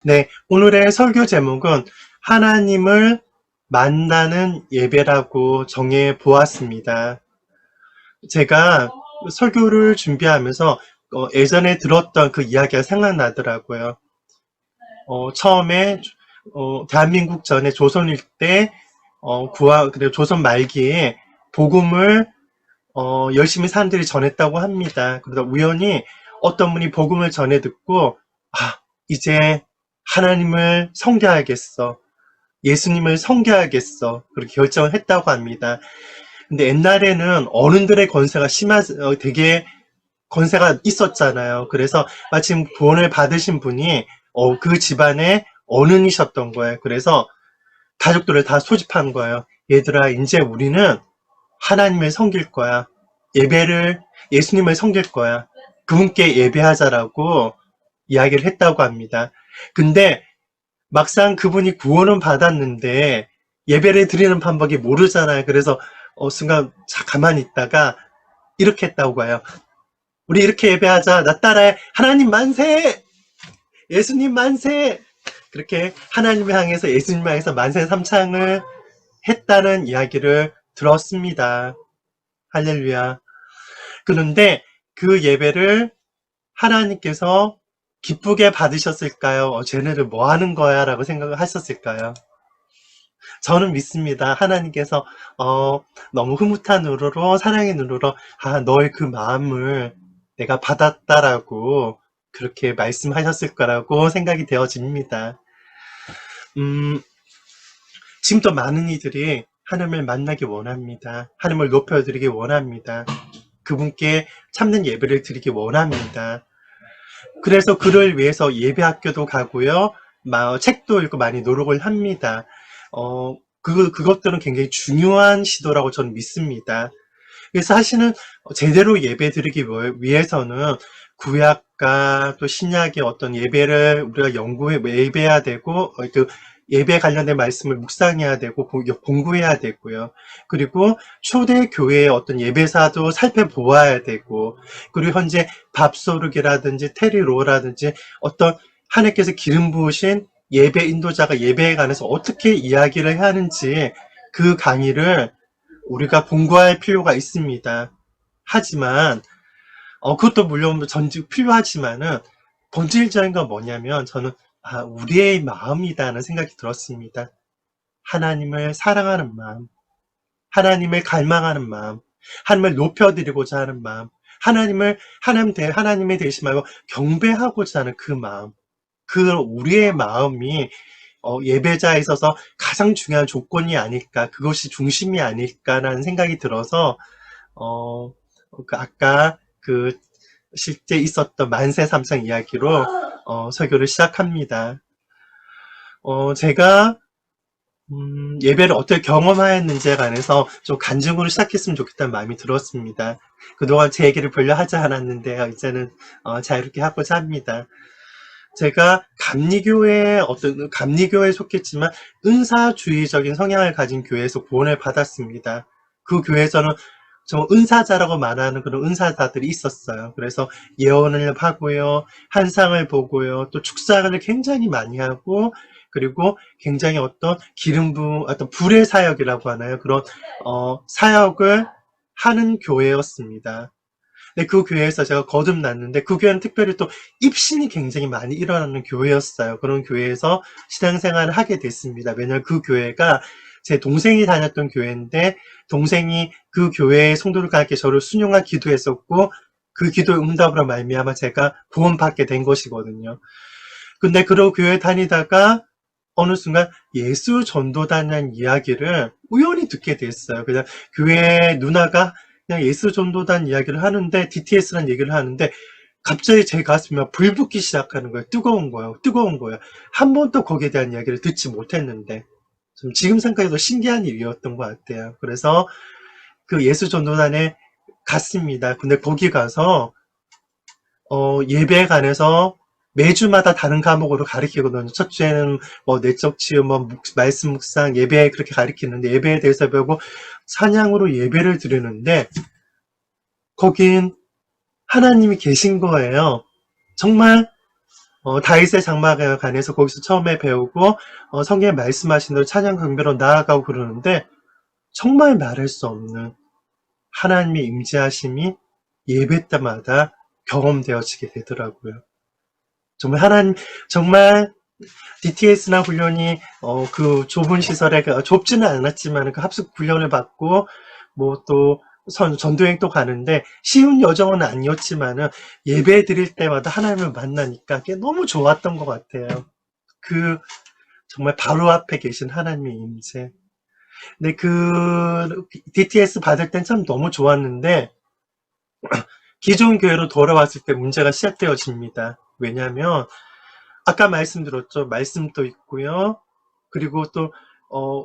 네, 오늘의 설교 제목은 하나님을 만나는 예배라고 정해 보았습니다. 제가 설교를 준비하면서 예전에 들었던 그 이야기가 생각나더라고요. 처음에 대한민국 전에 조선일 때 그리고 조선 말기에 복음을 열심히 사람들이 전했다고 합니다. 그러다 우연히 어떤 분이 복음을 전해 듣고 이제 하나님을 섬겨야겠어. 예수님을 섬겨야겠어. 그렇게 결정을 했다고 합니다. 근데 옛날에는 어른들의 권세가 되게 권세가 있었잖아요. 그래서 마침 구원을 받으신 분이 그 집안의 어른이셨던 거예요. 그래서 가족들을 다 소집한 거예요. 얘들아, 이제 우리는 하나님을 섬길 거야. 예수님을 섬길 거야. 그분께 예배하자라고 이야기를 했다고 합니다. 근데 막상 그분이 구원은 받았는데 예배를 드리는 방법이 모르잖아요. 그래서 순간 가만히 있다가 이렇게 했다고 해요. 우리 이렇게 예배하자. 나 따라해. 하나님 만세! 예수님 만세! 그렇게 하나님을 향해서 예수님을 향해서 만세 삼창을 했다는 이야기를 들었습니다. 할렐루야. 그런데 그 예배를 하나님께서 기쁘게 받으셨을까요? 쟤네들 뭐 하는 거야? 라고 생각을 하셨을까요? 저는 믿습니다. 하나님께서 너무 흐뭇한 눈으로, 사랑의 눈으로 너의 그 마음을 내가 받았다라고 그렇게 말씀하셨을 거라고 생각이 되어집니다. 지금도 많은 이들이 하나님을 만나기 원합니다. 하나님을 높여드리기 원합니다. 그분께 참는 예배를 드리기 원합니다. 그래서 그를 위해서 예배학교도 가고요. 책도 읽고 많이 노력을 합니다. 그것들은 굉장히 중요한 시도라고 저는 믿습니다. 그래서 사실은 제대로 예배 드리기 위해서는 구약과 또 신약의 어떤 예배를 우리가 예배해야 되고, 그 예배 관련된 말씀을 묵상해야 되고, 공부해야 되고요. 그리고 초대 교회의 어떤 예배사도 살펴보아야 되고, 그리고 현재 밥소르기라든지 테리로라든지 어떤 하나님께서 기름 부으신 예배 인도자가 예배에 관해서 어떻게 이야기를 하는지 그 강의를 우리가 공부할 필요가 있습니다. 하지만 그것도 물론 전직 필요하지만은 본질적인 건 뭐냐면 저는 우리의 마음이다는 생각이 들었습니다. 하나님을 사랑하는 마음, 하나님을 갈망하는 마음, 하나님을 높여드리고자 하는 마음, 하나님의 되시 말고 경배하고자 하는 그 마음, 그 우리의 마음이 예배자에 있어서 가장 중요한 조건이 아닐까, 그것이 중심이 아닐까라는 생각이 들어서 어, 아까 실제 있었던 만세 삼창 이야기로 설교를 시작합니다. 제가 예배를 어떻게 경험하였는지에 관해서 좀 간증으로 시작했으면 좋겠다는 마음이 들었습니다. 그동안 제 얘기를 별로 하지 않았는데요. 이제는 자유롭게 하고자 합니다. 제가 감리교회에 속했지만 은사주의적인 성향을 가진 교회에서 구원을 받았습니다. 그 교회에서는 저 은사자라고 말하는 그런 은사자들이 있었어요. 그래서 예언을 하고요, 환상을 보고요, 또 축사를 굉장히 많이 하고, 그리고 굉장히 어떤 불의 사역이라고 하나요? 그런 사역을 하는 교회였습니다. 근데 그 교회에서 제가 거듭났는데 그 교회는 특별히 또 입신이 굉장히 많이 일어나는 교회였어요. 그런 교회에서 신앙생활을 하게 됐습니다. 왜냐하면 그 교회가 제 동생이 다녔던 교회인데 동생이 그 교회의 성도들과 함께 저를 순종한 기도했었고 그 기도의 응답으로 말미암아 제가 구원받게 된 것이거든요. 근데 그런 교회 다니다가 어느 순간 예수 전도단이라는 이야기를 우연히 듣게 됐어요. 그냥 교회 누나가 그냥 예수 전도단 이야기를 하는데 DTS라는 얘기를 하는데 갑자기 제 가슴이 불붙기 시작하는 거예요. 뜨거운 거예요. 한 번도 거기에 대한 이야기를 듣지 못했는데 지금 생각해도 신기한 일이었던 것 같아요. 그래서 그 예수 전도단에 갔습니다. 근데 거기 가서 예배에 관해서 매주마다 다른 과목으로 가르치거든요. 첫 주에는 내적 치유, 말씀 묵상, 예배 그렇게 가르치는데 예배에 대해서 배우고 찬양으로 예배를 드리는데 거긴 하나님이 계신 거예요. 정말 다윗의 장막관에서 거기서 처음에 배우고 성경에 말씀하신 대로 찬양 경배로 나아가고 그러는데 정말 말할 수 없는 하나님의 임재하심이 예배 때마다 경험되어지게 되더라고요. 정말 정말 DTS나 훈련이 그 좁은 시설에 좁지는 않았지만 그 합숙 훈련을 받고 뭐 또 전도행 또 가는데 쉬운 여정은 아니었지만은 예배 드릴 때마다 하나님을 만나니까 그게 너무 좋았던 것 같아요. 그 정말 바로 앞에 계신 하나님의 임재. 근데 그 DTS 받을 땐 참 너무 좋았는데 기존 교회로 돌아왔을 때 문제가 시작되어집니다. 왜냐하면 아까 말씀드렸죠. 말씀도 있고요. 그리고 또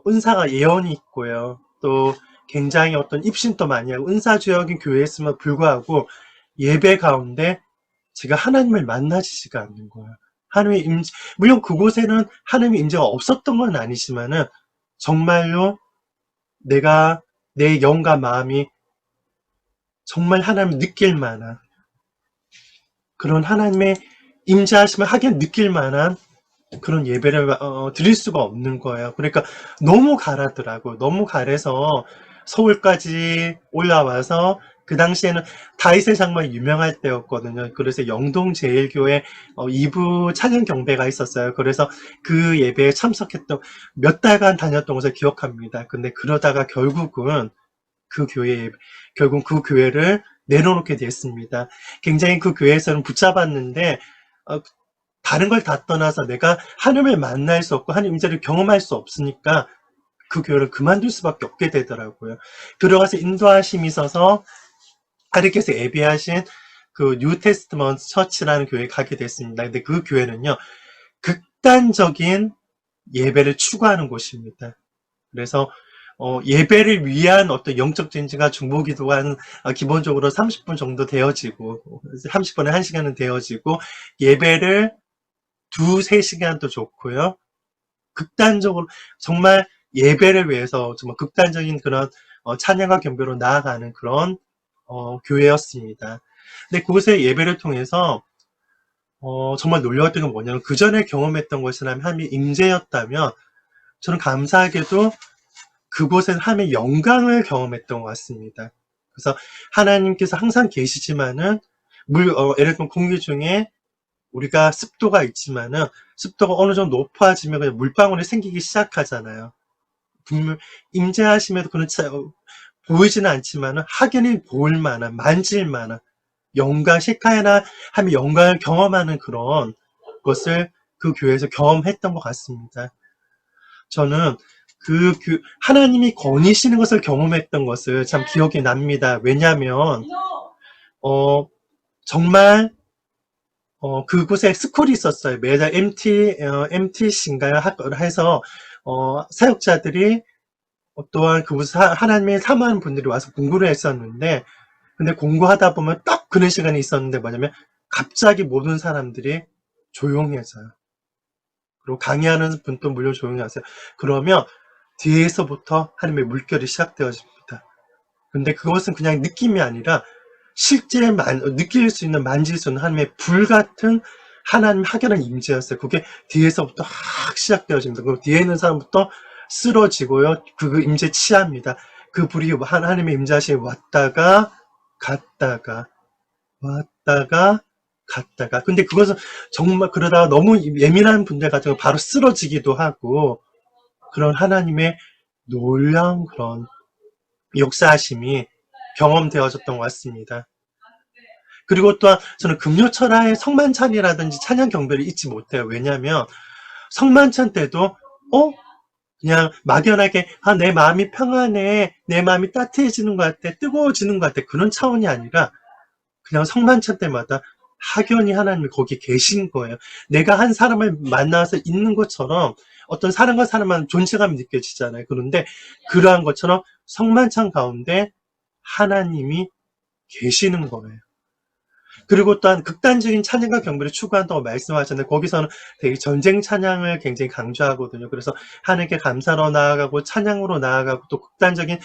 은사가 예언이 있고요. 또 굉장히 어떤 입신도 많이 하고 은사주역인 교회였음에도 불구하고 예배 가운데 제가 하나님을 만나지지가 않는 거예요. 하나님의 임재, 물론 그곳에는 하나님의 임재가 없었던 건 아니지만은 정말로 내가 내 영과 마음이 정말 하나님을 느낄 만한 그런 하나님의 임재하심을 하긴 느낄 만한 그런 예배를 드릴 수가 없는 거예요. 그러니까 너무 가라더라고요. 너무 가래서 서울까지 올라와서 그 당시에는 다윗의 장막이 유명할 때였거든요. 그래서 영동제일교회 2부 찬양 경배가 있었어요. 그래서 그 예배에 참석했던 몇 달간 다녔던 것을 기억합니다. 근데 그러다가 결국은 결국 그 교회를 내려놓게 됐습니다. 굉장히 그 교회에서는 붙잡았는데 다른 걸 다 떠나서 내가 하나님을 만날 수 없고 하나님 임재를 경험할 수 없으니까 그 교회를 그만둘 수밖에 없게 되더라고요. 들어가서 인도하심이 있어서 하나님께서 예비하신 그 뉴테스트먼트 처치라는 교회에 가게 됐습니다. 근데 그 교회는요, 극단적인 예배를 추구하는 곳입니다. 그래서 예배를 위한 어떤 영적 전지가 중보기도가 기본적으로 30분 정도 되어지고 30분에 1시간은 되어지고 예배를 2-3시간도 좋고요. 극단적으로 정말 예배를 위해서 정말 극단적인 그런 찬양과 경배로 나아가는 그런 교회였습니다. 근데 그곳의 예배를 통해서 정말 놀라웠던 건 뭐냐면 그 전에 경험했던 것이라면 하나님의 임재였다면 저는 감사하게도 그곳에서 하나님의 영광을 경험했던 것 같습니다. 그래서 하나님께서 항상 계시지만은 예를 들면 공기 중에 우리가 습도가 있지만은 습도가 어느 정도 높아지면 그냥 물방울이 생기기 시작하잖아요. 임재하심에도 그런 보이지는 않지만은 확연히 보일 만한, 만질 만한 영광, 셰카야나 하면 영광을 경험하는 그런 것을 그 교회에서 경험했던 것 같습니다. 저는 하나님이 거니시는 것을 경험했던 것을 참 기억이 납니다. 왜냐하면 정말 그곳에 스쿨이 있었어요. 매달 MTC인가요? 해서 사역자들이 또한 그곳에 하나님의 사모하는 분들이 와서 공부를 했었는데 근데 공부하다 보면 딱 그런 시간이 있었는데 뭐냐면 갑자기 모든 사람들이 조용해져요. 그리고 강의하는 분도 물론 조용히 하세요. 그러면 뒤에서부터 하나님의 물결이 시작되어집니다. 근데 그것은 그냥 느낌이 아니라 실제 느낄 수 있는, 만질 수 있는 하나님의 불같은 하나님 확연한 임재였어요. 그게 뒤에서부터 확 시작되어집니다. 그럼 뒤에 있는 사람부터 쓰러지고요. 그 임재 취합니다. 그 불이 하나님의 임재하심이 왔다가 갔다가 왔다가 갔다가. 근데 그것은 정말 그러다가 너무 예민한 분들 같은 경우 바로 쓰러지기도 하고 그런 하나님의 놀라운 그런 역사하심이 경험되어졌던 것 같습니다. 그리고 또한 저는 금요철화의 성만찬이라든지 찬양 경배를 잊지 못해요. 왜냐하면 성만찬 때도 그냥 막연하게 내 마음이 평안해, 내 마음이 따뜻해지는 것 같아, 뜨거워지는 것 같아 그런 차원이 아니라 그냥 성만찬 때마다 확연히 하나님이 거기 계신 거예요. 내가 한 사람을 만나서 있는 것처럼 어떤 사람과 사람만 존재감이 느껴지잖아요. 그런데 그러한 것처럼 성만찬 가운데 하나님이 계시는 거예요. 그리고 또한 극단적인 찬양과 경배를 추구한다고 말씀하셨는데 거기서는 되게 전쟁 찬양을 굉장히 강조하거든요. 그래서 하나님께 감사로 나아가고 찬양으로 나아가고 또 극단적인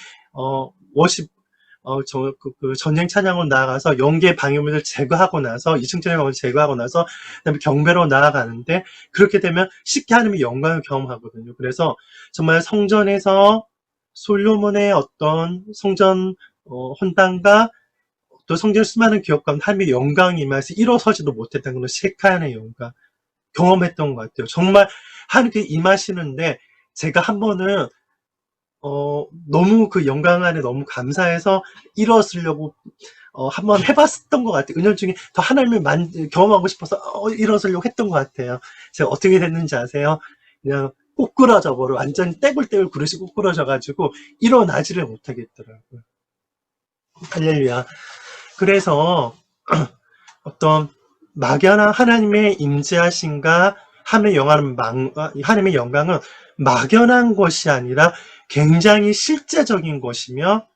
워십 전쟁 찬양으로 나아가서 영계 방해물을 제거하고 나서 이층적인 방해물을 제거하고 나서 그다음에 경배로 나아가는데, 그렇게 되면 쉽게 하나님의 영광을 경험하거든요. 그래서 정말 성전에서 솔로몬의 어떤 성전 헌당과 또 성전 수많은 기업 가운데 하나님의 영광이 임해서 일어서지도 못했던 그런 세카의 영광 경험했던 것 같아요. 정말 하나님께 임하시는데, 제가 한 번은 너무 그 영광 안에 너무 감사해서 일어서려고 한번 해봤던 것 같아요. 은연중에 더 하나님을 경험하고 싶어서 일어서려고 했던 것 같아요. 제가 어떻게 됐는지 아세요? 그냥 꼬꾸라져 버려. 완전히 떼굴떼굴 그릇이 꼬꾸라져가지고 일어나지를 못하겠더라고요. 할렐루야. 그래서 어떤 막연한 하나님의 임재하심과 하나님의 영광은 막연한 것이 아니라 굉장히 실제적인 것이며,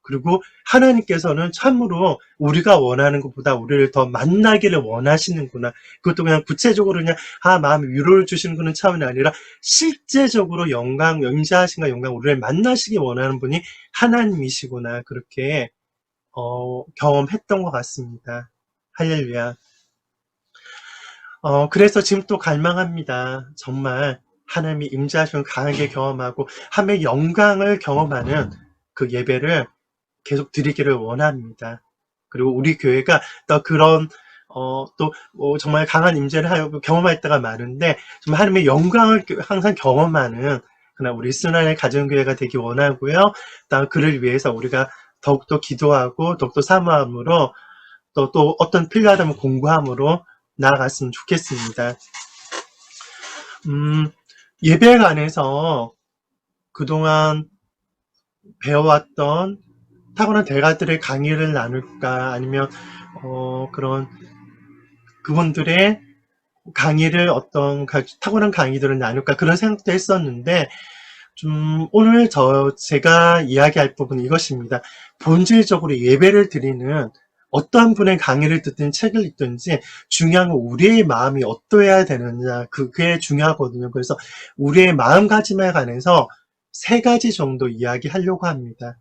그리고 하나님께서는 참으로 우리가 원하는 것보다 우리를 더 만나기를 원하시는구나. 그것도 그냥 구체적으로 그냥 마음에 위로를 주시는 그런 차원이 아니라 실제적으로 영광, 임재하심과 영광, 우리를 만나시기 원하는 분이 하나님이시구나. 그렇게 경험했던 것 같습니다. 할렐루야. 그래서 지금 또 갈망합니다. 정말 하나님이 임재하심을 강하게 경험하고 하나님의 영광을 경험하는 그 예배를 계속 드리기를 원합니다. 그리고 우리 교회가 또 그런 정말 강한 임재를 하고 경험할 때가 많은데, 정말 하나님의 영광을 항상 경험하는 그냥 우리 순환의 가정교회가 되기 원하고요. 또 그를 위해서 우리가 더욱더 기도하고 더욱더 사모함으로 또 어떤 필요하다면 공부함으로 나아갔으면 좋겠습니다. 예배에 관해서 그동안 배워왔던 타고난 대가들의 강의를 나눌까, 아니면 그런 그분들의 강의를 타고난 강의들을 나눌까, 그런 생각도 했었는데, 오늘 제가 이야기할 부분은 이것입니다. 본질적으로 예배를 드리는 어떠한 분의 강의를 듣든 책을 읽든지 중요한 건 우리의 마음이 어떠해야 되느냐, 그게 중요하거든요. 그래서 우리의 마음가짐에 관해서 3가지 정도 이야기하려고 합니다.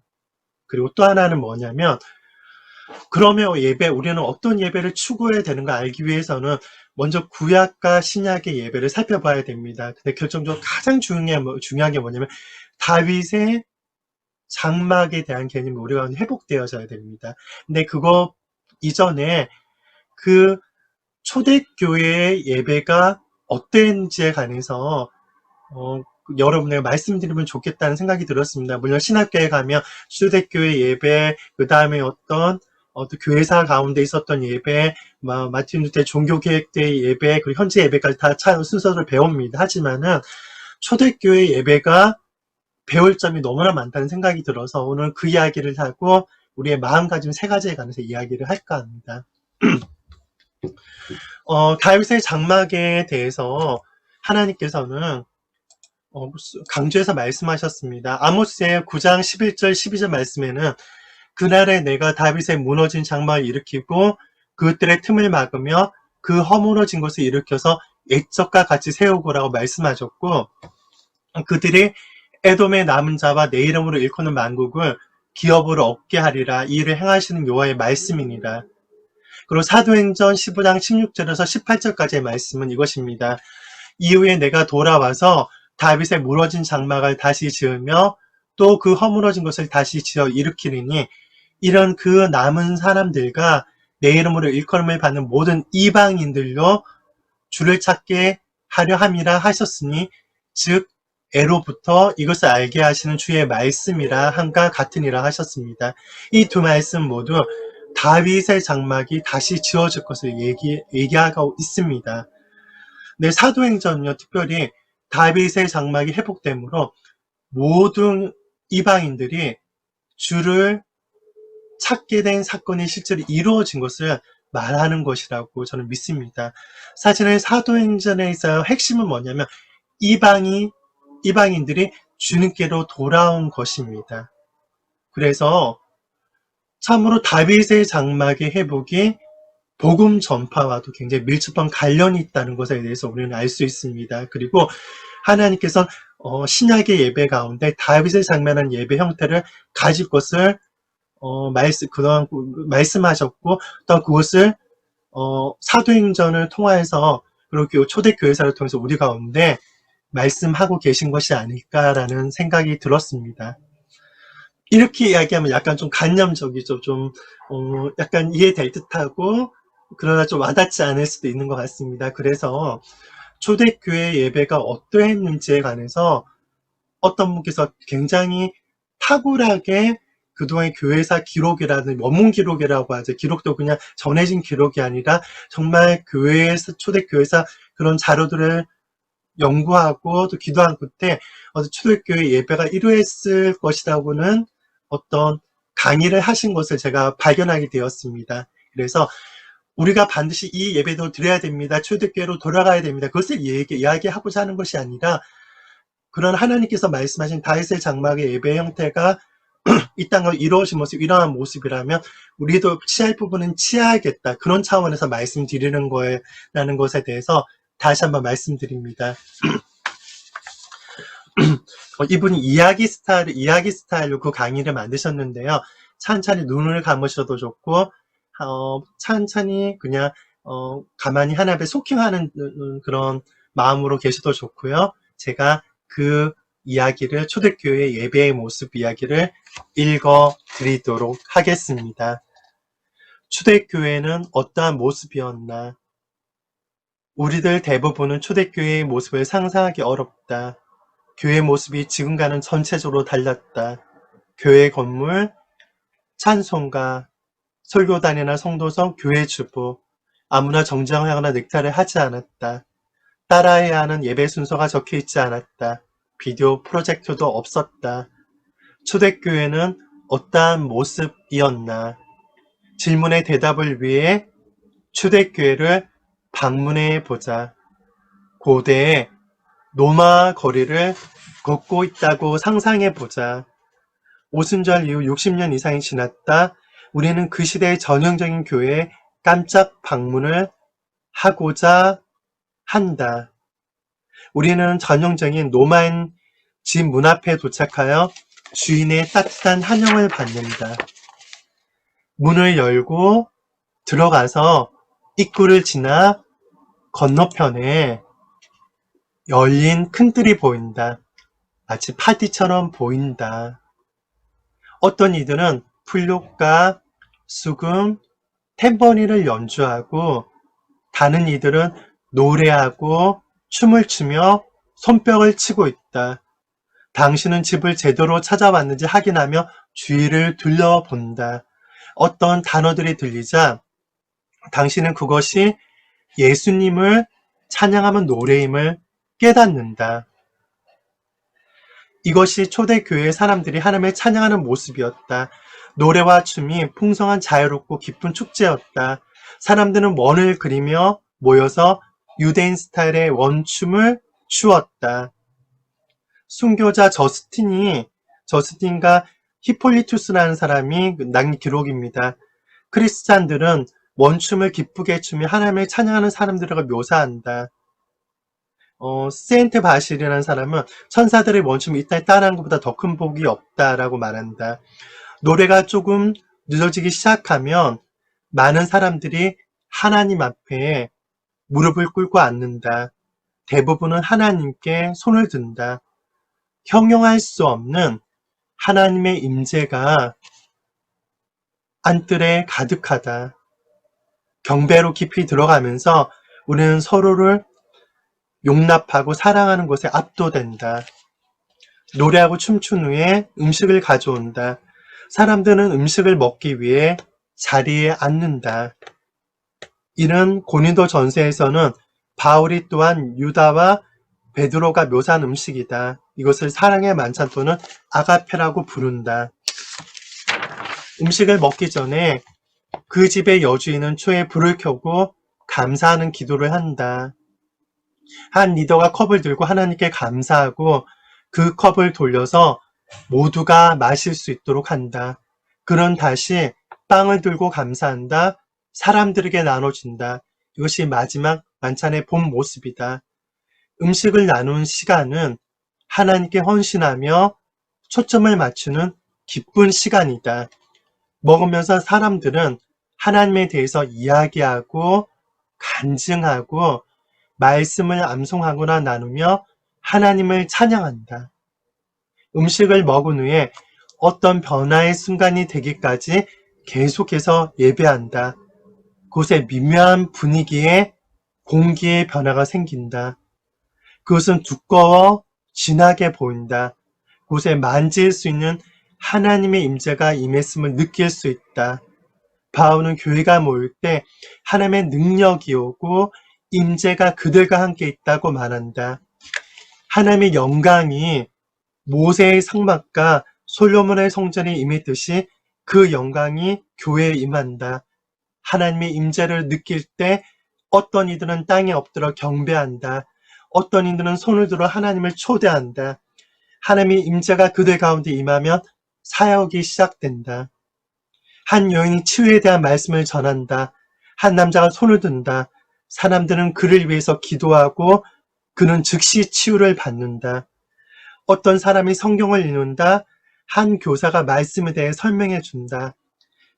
그리고 또 하나는 뭐냐면, 그러면 우리는 어떤 예배를 추구해야 되는가 알기 위해서는 먼저 구약과 신약의 예배를 살펴봐야 됩니다. 근데 결정적으로 가장 중요한 게 뭐냐면, 다윗의 장막에 대한 개념이 우리가 회복되어져야 됩니다. 근데 그거 이전에 그 초대교회의 예배가 어땠는지에 관해서 여러분에게 말씀드리면 좋겠다는 생각이 들었습니다. 물론 신학교에 가면 초대교회 예배, 그 다음에 어떤 교회사 가운데 있었던 예배, 마틴 루터 종교개혁 때 예배, 그리고 현재 예배까지 다 순서를 배웁니다. 하지만은 초대교회 예배가 배울 점이 너무나 많다는 생각이 들어서 오늘 그 이야기를 하고 우리의 마음가짐 3가지에 관해서 이야기를 할까 합니다. 다윗의 장막에 대해서 하나님께서는 강조해서 말씀하셨습니다. 아모스의 9장 11절 12절 말씀에는 그날에 내가 다윗의 무너진 장막을 일으키고 그들의 틈을 막으며 그 허물어진 것을 일으켜서 옛적과 같이 세우고라고 말씀하셨고, 그들이 에돔의 남은 자와 내 이름으로 일컫는 만국을 기업으로 얻게 하리라. 이 일을 행하시는 여호와의 말씀이니라. 그리고 사도행전 15장 16절에서 18절까지의 말씀은 이것입니다. 이후에 내가 돌아와서 다윗의 무너진 장막을 다시 지으며 또 그 허물어진 것을 다시 지어 일으키리니 이런 그 남은 사람들과 내 이름으로 일컬음을 받는 모든 이방인들로 주를 찾게 하려 함이라 하셨으니, 즉 애로부터 이것을 알게 하시는 주의 말씀이라 함과 같으니라 하셨습니다. 이 두 말씀 모두 다윗의 장막이 다시 지어질 것을 얘기하고 있습니다. 네, 사도행전은요, 특별히 다윗의 장막이 회복되므로 모든 이방인들이 주를 찾게 된 사건이 실제로 이루어진 것을 말하는 것이라고 저는 믿습니다. 사실은 사도행전에 있어요 핵심은 뭐냐면 이방인들이 주님께로 돌아온 것입니다. 그래서 참으로 다윗의 장막의 회복이 복음 전파와도 굉장히 밀접한 관련이 있다는 것에 대해서 우리는 알 수 있습니다. 그리고 하나님께서 신약의 예배 가운데 다윗의 장만한 예배 형태를 가질 것을 그동안 말씀하셨고, 또 그것을, 사도행전을 통해서, 그리고 초대교회사를 통해서 우리 가운데 말씀하고 계신 것이 아닐까라는 생각이 들었습니다. 이렇게 이야기하면 약간 좀 관념적이죠. 좀, 약간 이해될 듯하고, 그러나 좀 와닿지 않을 수도 있는 것 같습니다. 그래서 초대교회 예배가 어떠했는지에 관해서 어떤 분께서 굉장히 탁월하게 그동안의 교회사 기록이라는 원문 기록이라고 하죠. 기록도 그냥 전해진 기록이 아니라 정말 교회에서 초대교회사 그런 자료들을 연구하고 또 기도한 끝에 초대교회 예배가 이루어졌을 것이라고는 어떤 강의를 하신 것을 제가 발견하게 되었습니다. 그래서 우리가 반드시 이 예배도 드려야 됩니다. 초대교회로 돌아가야 됩니다. 그것을 이야기하고자 하는 것이 아니라 그런 하나님께서 말씀하신 다윗의 장막의 예배 형태가 이 땅으로 이루어진 모습, 이러한 모습이라면 우리도 취할 부분은 취해야겠다. 그런 차원에서 말씀드리는 거라는 것에 대해서 다시 한번 말씀드립니다. 이분이 이야기 스타일로 그 강의를 만드셨는데요. 찬찬히 눈을 감으셔도 좋고, 찬찬히 그냥, 가만히 하나님에 소킹하는 그런 마음으로 계셔도 좋고요. 제가 그 이야기를, 초대교회 예배의 모습 이야기를 읽어 드리도록 하겠습니다. 초대교회는 어떠한 모습이었나? 우리들 대부분은 초대교회의 모습을 상상하기 어렵다. 교회 모습이 지금과는 전체적으로 달랐다. 교회 건물, 찬송가, 설교단이나 성도성, 교회 주부, 아무나 정장하거나 넥타이를 하지 않았다. 따라해야 하는 예배 순서가 적혀있지 않았다. 비디오 프로젝터도 없었다. 초대교회는 어떠한 모습이었나? 질문의 대답을 위해 초대교회를 방문해 보자. 고대의 노마 거리를 걷고 있다고 상상해 보자. 오순절 이후 60년 이상이 지났다. 우리는 그 시대의 전형적인 교회에 깜짝 방문을 하고자 한다. 우리는 전형적인 노마인 집 문 앞에 도착하여 주인의 따뜻한 환영을 받는다. 문을 열고 들어가서 입구를 지나 건너편에 열린 큰 뜰이 보인다. 마치 파티처럼 보인다. 어떤 이들은 플룻과 수금, 탬버린을 연주하고 다른 이들은 노래하고 춤을 추며 손뼉을 치고 있다. 당신은 집을 제대로 찾아왔는지 확인하며 주위를 둘러본다. 어떤 단어들이 들리자 당신은 그것이 예수님을 찬양하는 노래임을 깨닫는다. 이것이 초대교회의 사람들이 하나님을 찬양하는 모습이었다. 노래와 춤이 풍성한 자유롭고 기쁜 축제였다. 사람들은 원을 그리며 모여서 유대인 스타일의 원춤을 추었다. 순교자 저스틴과 히폴리투스라는 사람이 남긴 기록입니다. 크리스찬들은 원춤을 기쁘게 추며 하나님을 찬양하는 사람들을 묘사한다. 세인트 바실이라는 사람은 천사들의 원춤이 이 땅에 따라한 것보다 더 큰 복이 없다라고 말한다. 노래가 조금 늦어지기 시작하면 많은 사람들이 하나님 앞에 무릎을 꿇고 앉는다. 대부분은 하나님께 손을 든다. 형용할 수 없는 하나님의 임재가 안뜰에 가득하다. 경배로 깊이 들어가면서 우리는 서로를 용납하고 사랑하는 것에 압도된다. 노래하고 춤춘 후에 음식을 가져온다. 사람들은 음식을 먹기 위해 자리에 앉는다. 이는 고린도 전서에서는 바울이 또한 유다와 베드로가 묘사한 음식이다. 이것을 사랑의 만찬 또는 아가페라고 부른다. 음식을 먹기 전에 그 집의 여주인은 초에 불을 켜고 감사하는 기도를 한다. 한 리더가 컵을 들고 하나님께 감사하고 그 컵을 돌려서 모두가 마실 수 있도록 한다. 그런 다시 빵을 들고 감사한다. 사람들에게 나눠준다. 이것이 마지막 만찬의 본 모습이다. 음식을 나눈 시간은 하나님께 헌신하며 초점을 맞추는 기쁜 시간이다. 먹으면서 사람들은 하나님에 대해서 이야기하고 간증하고 말씀을 암송하거나 나누며 하나님을 찬양한다. 음식을 먹은 후에 어떤 변화의 순간이 되기까지 계속해서 예배한다. 그곳에 미묘한 분위기에 공기의 변화가 생긴다. 그것은 두꺼워 진하게 보인다. 그곳에 만질 수 있는 하나님의 임재가 임했음을 느낄 수 있다. 바울은 교회가 모일 때 하나님의 능력이 오고 임재가 그들과 함께 있다고 말한다. 하나님의 영광이 모세의 성막과 솔로몬의 성전에 임했듯이 그 영광이 교회에 임한다. 하나님의 임재를 느낄 때 어떤 이들은 땅에 엎드려 경배한다. 어떤 이들은 손을 들어 하나님을 초대한다. 하나님의 임재가 그들 가운데 임하면 사역이 시작된다. 한 여인이 치유에 대한 말씀을 전한다. 한 남자가 손을 든다. 사람들은 그를 위해서 기도하고 그는 즉시 치유를 받는다. 어떤 사람이 성경을 읽는다. 한 교사가 말씀에 대해 설명해 준다.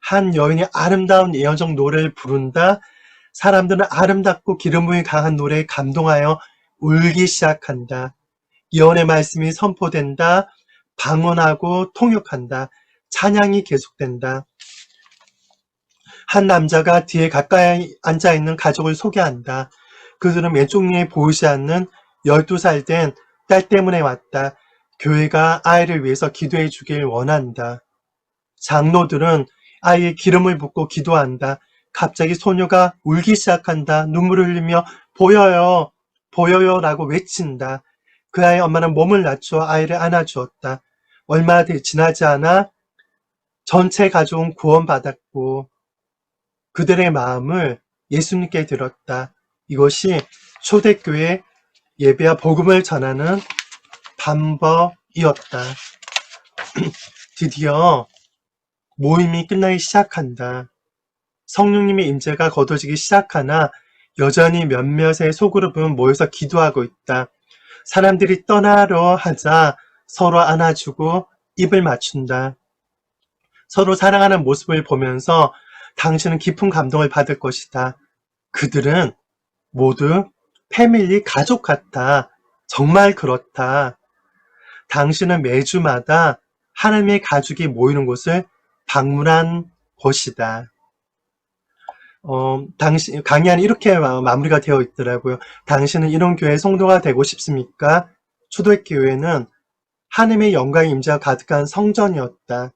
한 여인이 아름다운 예언적 노래를 부른다. 사람들은 아름답고 기름부음이 강한 노래에 감동하여 울기 시작한다. 예언의 말씀이 선포된다. 방언하고 통역한다. 찬양이 계속된다. 한 남자가 뒤에 가까이 앉아있는 가족을 소개한다. 그들은 왼쪽 눈에 보이지 않는 12살 된 딸 때문에 왔다. 교회가 아이를 위해서 기도해 주길 원한다. 장로들은 아이의 기름을 붓고 기도한다. 갑자기 소녀가 울기 시작한다. 눈물을 흘리며 보여요, 보여요 라고 외친다. 그 아이의 엄마는 몸을 낮춰 아이를 안아주었다. 얼마 지나지 않아 전체 가족은 구원받았고 그들의 마음을 예수님께 들었다. 이것이 초대교회 예배와 복음을 전하는 방법이었다. 드디어 모임이 끝나기 시작한다. 성령님의 임재가 거둬지기 시작하나 여전히 몇몇의 소그룹은 모여서 기도하고 있다. 사람들이 떠나려 하자 서로 안아주고 입을 맞춘다. 서로 사랑하는 모습을 보면서 당신은 깊은 감동을 받을 것이다. 그들은 모두 패밀리 가족 같아. 정말 그렇다. 당신은 매주마다 하나님의 가족이 모이는 곳을 방문한 것이다. 강의안이 이렇게 마무리가 되어 있더라고요. 당신은 이런 교회 성도가 되고 싶습니까? 초대교회는 하나님의 영광의 임재가 가득한 성전이었다.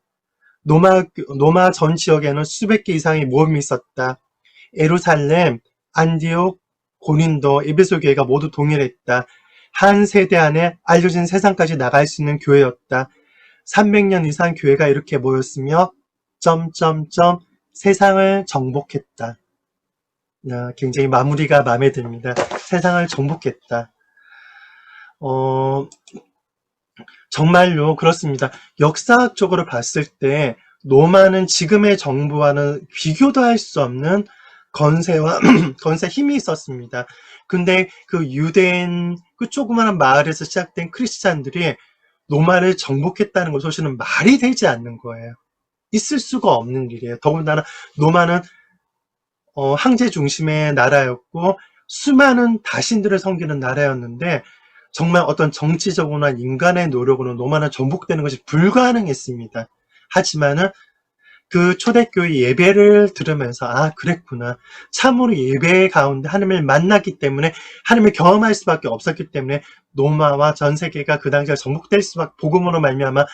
노마 전 지역에는 수백 개 이상의 모임이 있었다. 예루살렘, 안디옥, 고린도, 에베소 교회가 모두 동일했다. 한 세대 안에 알려진 세상까지 나갈 수 있는 교회였다. 300년 이상 교회가 이렇게 모였으며 세상을 정복했다. 굉장히 마무리가 마음에 듭니다. 세상을 정복했다. 정말로 그렇습니다. 역사학적으로 봤을 때 로마는 지금의 정부와는 비교도 할 수 없는 건세와 건세 힘이 있었습니다. 근데 그 유대인 그 조그마한 마을에서 시작된 크리스찬들이 로마를 정복했다는 것 사실은 말이 되지 않는 거예요. 있을 수가 없는 일이에요. 더군다나 로마는 황제 중심의 나라였고 수많은 다신들을 섬기는 나라였는데 정말 어떤 정치적으로나 인간의 노력으로 로마는 정복되는 것이 불가능했습니다. 하지만은 그 초대교회 예배를 들으면서 아 그랬구나. 참으로 예배 가운데 하나님을 만났기 때문에 하나님을 경험할 수밖에 없었기 때문에 로마와 전 세계가 그 당시에 정복될 수밖에 복음으로 말미암아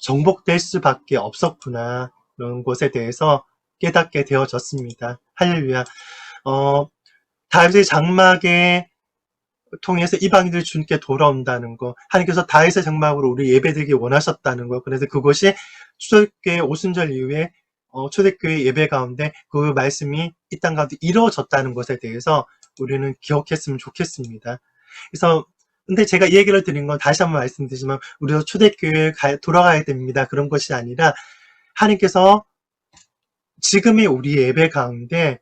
정복될 수밖에 없었구나. 그런 것에 대해서 깨닫게 되어졌습니다. 할렐루야. 다윗의 장막에 통해서 이방인들이 주님께 돌아온다는 거, 하나님께서 다윗의 장막으로 우리 예배드리기 원하셨다는 거, 그래서 그것이 초대교회 오순절 이후에 초대교회 예배 가운데 그 말씀이 이 땅 가운데 이루어졌다는 것에 대해서 우리는 기억했으면 좋겠습니다. 그래서 근데 제가 이 얘기를 드린 건 다시 한번 말씀드리지만 우리도 초대교회에 돌아가야 됩니다. 그런 것이 아니라 하나님께서 지금의 우리 예배 가운데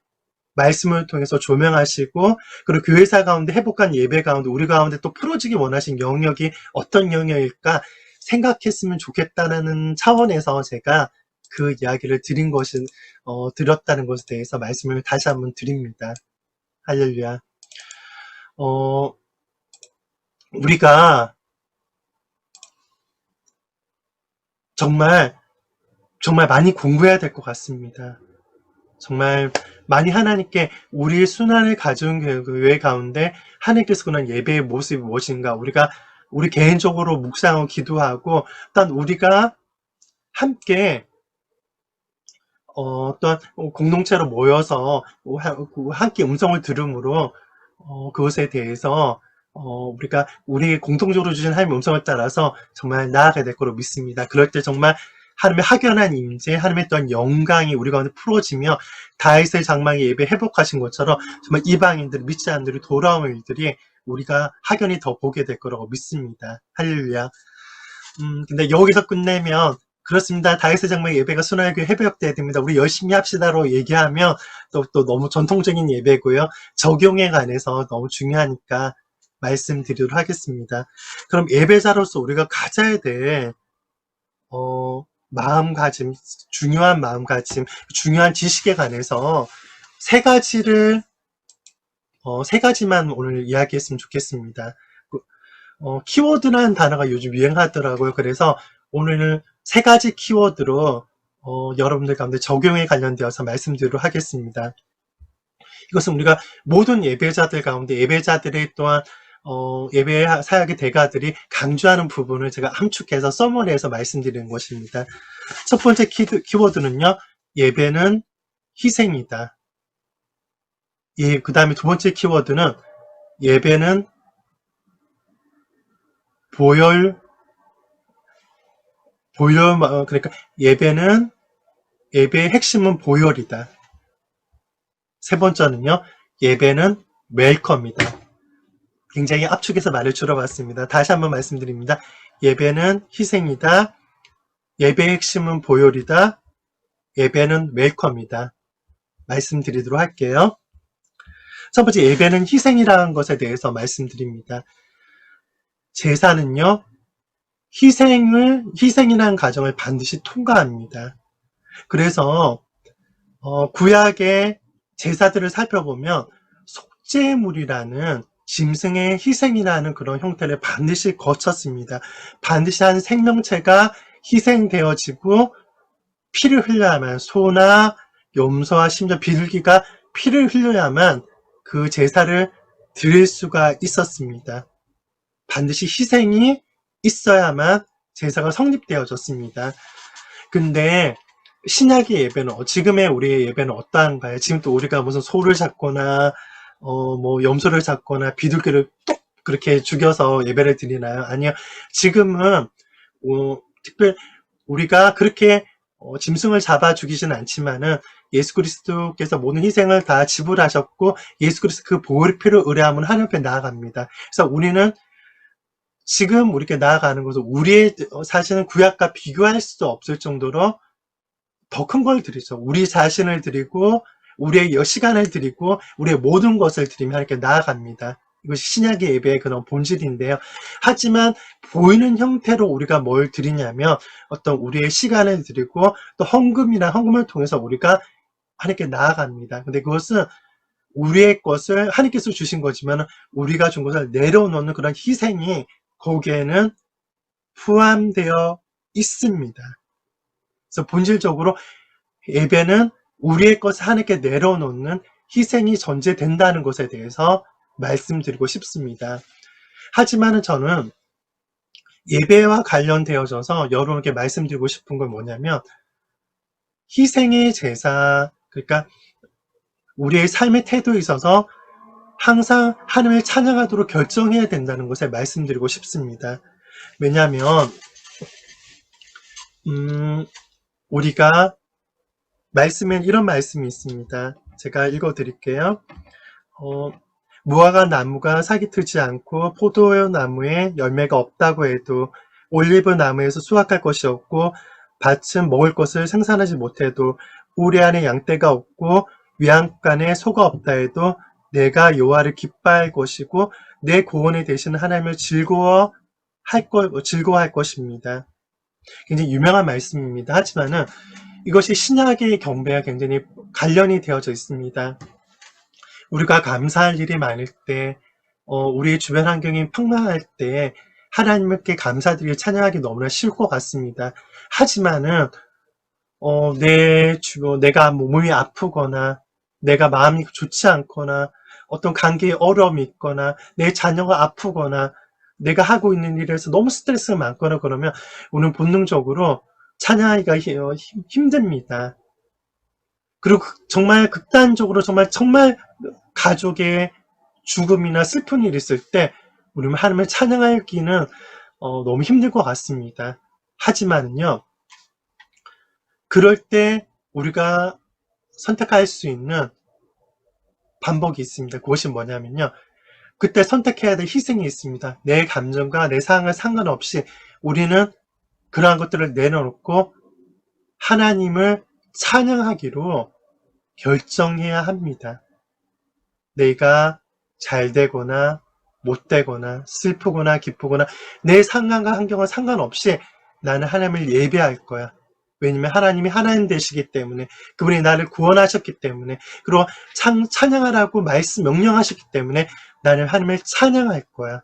말씀을 통해서 조명하시고 그리고 교회사 가운데 회복한 예배 가운데 우리 가운데 또 풀어지기 원하신 영역이 어떤 영역일까 생각했으면 좋겠다는 차원에서 제가 그 이야기를 드렸다는 것에 대해서 말씀을 다시 한번 드립니다. 할렐루야. 우리가 정말 많이 공부해야 될 것 같습니다. 정말 많이 하나님께 우리의 순환을 가져온 교회 가운데 하나님께서 그런 예배의 모습이 무엇인가, 우리 개인적으로 묵상하고 기도하고, 일단 우리가 함께 어떤 공동체로 모여서 함께 음성을 들음으로 그것에 대해서 우리가 우리 공통적으로 주신 하나님의 음성을 따라서 정말 나아가야 될 거로 믿습니다. 그럴 때 정말 하나님의 확연한 임재, 하나님의 또한 영광이 우리 가운데 풀어지며 다윗의 장막의 예배 회복하신 것처럼 정말 이방인들, 믿지 않는 들이 돌아오는 일들이 우리가 확연히 더 보게 될 거라고 믿습니다. 할렐루야. 근데 여기서 끝내면 그렇습니다. 다윗의 장막의 예배가 순환교회 회복돼야 됩니다. 우리 열심히 합시다로 얘기하면 또 너무 전통적인 예배고요. 적용에 관해서 너무 중요하니까 말씀드리도록 하겠습니다. 그럼 예배자로서 우리가 가져야 될 마음가짐, 중요한 마음가짐, 중요한 지식에 관해서 세 가지만 오늘 이야기했으면 좋겠습니다. 키워드라는 단어가 요즘 유행하더라고요. 그래서 오늘은 세 가지 키워드로 여러분들 가운데 적용에 관련되어서 말씀드리도록 하겠습니다. 이것은 우리가 모든 예배자들 가운데 예배자들의 또한 예배 사역의 대가들이 강조하는 부분을 제가 함축해서 서머리해서 말씀드리는 것입니다. 첫 번째 키워드는요, 예배는 희생이다. 그 다음에 두 번째 키워드는 예배는 그러니까 예배의 핵심은 보혈이다. 세 번째는요, 예배는 웰컴이다. 굉장히 압축해서 말을 줄여봤습니다. 다시 한번 말씀드립니다. 예배는 희생이다. 예배의 핵심은 보혈이다. 예배는 웰컴이다. 말씀드리도록 할게요. 첫 번째, 예배는 희생이라는 것에 대해서 말씀드립니다. 제사는요, 희생이라는 과정을 반드시 통과합니다. 그래서 구약의 제사들을 살펴보면 속죄물이라는 짐승의 희생이라는 그런 형태를 반드시 거쳤습니다. 반드시 한 생명체가 희생되어지고 피를 흘려야만, 소나 염소와 심지어 비둘기가 피를 흘려야만 그 제사를 드릴 수가 있었습니다. 반드시 희생이 있어야만 제사가 성립되어졌습니다. 근데 신약의 예배는, 지금의 우리의 예배는 어떠한가요? 지금 또 우리가 무슨 소를 잡거나 염소를 잡거나 비둘기를 뚝 그렇게 죽여서 예배를 드리나요? 아니요. 지금은 특별히 우리가 그렇게 짐승을 잡아 죽이지는 않지만은 예수 그리스도께서 모든 희생을 다 지불하셨고 예수 그리스도 그 보혈의 피를 의뢰하면 하나님 앞에 나아갑니다. 그래서 우리는 지금 우리께 나아가는 것은 우리의 사실은 구약과 비교할 수 없을 정도로 더 큰 걸 드리죠. 우리 자신을 드리고 우리의 시간을 드리고 우리의 모든 것을 드리며 하나님께 나아갑니다. 이것이 신약의 예배의 그런 본질인데요. 하지만 보이는 형태로 우리가 뭘 드리냐면 어떤 우리의 시간을 드리고 또 헌금을 통해서 우리가 하나님께 나아갑니다. 근데 그것은 우리의 것을 하나님께서 주신 거지만 우리가 준 것을 내려놓는 그런 희생이 거기에는 포함되어 있습니다. 그래서 본질적으로 예배는 우리의 것을 하나님께 내려놓는 희생이 전제된다는 것에 대해서 말씀드리고 싶습니다. 하지만 저는 예배와 관련되어져서 여러분께 말씀드리고 싶은 건 뭐냐면 희생의 제사, 그러니까 우리의 삶의 태도에 있어서 항상 하나님을 찬양하도록 결정해야 된다는 것을 말씀드리고 싶습니다. 왜냐하면 우리가 말씀엔 이런 말씀이 있습니다. 제가 읽어드릴게요. 무화과 나무가 싹이 트지 않고 포도나무에 열매가 없다고 해도 올리브 나무에서 수확할 것이 없고 밭은 먹을 것을 생산하지 못해도 우리 안에 양떼가 없고 위안간에 소가 없다 해도 내가 여호와를 기뻐할 것이고 내 구원에 되시는 하나님을 즐거워할 것입니다. 굉장히 유명한 말씀입니다. 하지만은 이것이 신약의 경배와 굉장히 관련이 되어져 있습니다. 우리가 감사할 일이 많을 때, 우리 주변 환경이 평안할 때 하나님께 감사드리고 찬양하기 너무나 쉬울 것 같습니다. 하지만은 내가 몸이 아프거나 내가 마음이 좋지 않거나 어떤 관계에 어려움이 있거나 내 자녀가 아프거나 내가 하고 있는 일에서 너무 스트레스가 많거나 그러면 우리는 본능적으로 찬양하기가 힘듭니다. 그리고 정말 극단적으로 정말 가족의 죽음이나 슬픈 일이 있을 때 우리는 하나님을 찬양하기는 너무 힘들 것 같습니다. 하지만요, 그럴 때 우리가 선택할 수 있는 방법이 있습니다. 그것이 뭐냐면요, 그때 선택해야 될 희생이 있습니다. 내 감정과 내 상황과 상관없이 우리는 그러한 것들을 내려놓고 하나님을 찬양하기로 결정해야 합니다. 내가 잘 되거나 못 되거나 슬프거나 기쁘거나 내 상황과 환경과 상관없이 나는 하나님을 예배할 거야. 왜냐면 하나님이 하나님 되시기 때문에, 그분이 나를 구원하셨기 때문에, 그리고 찬양하라고 명령하셨기 때문에 나는 하나님을 찬양할 거야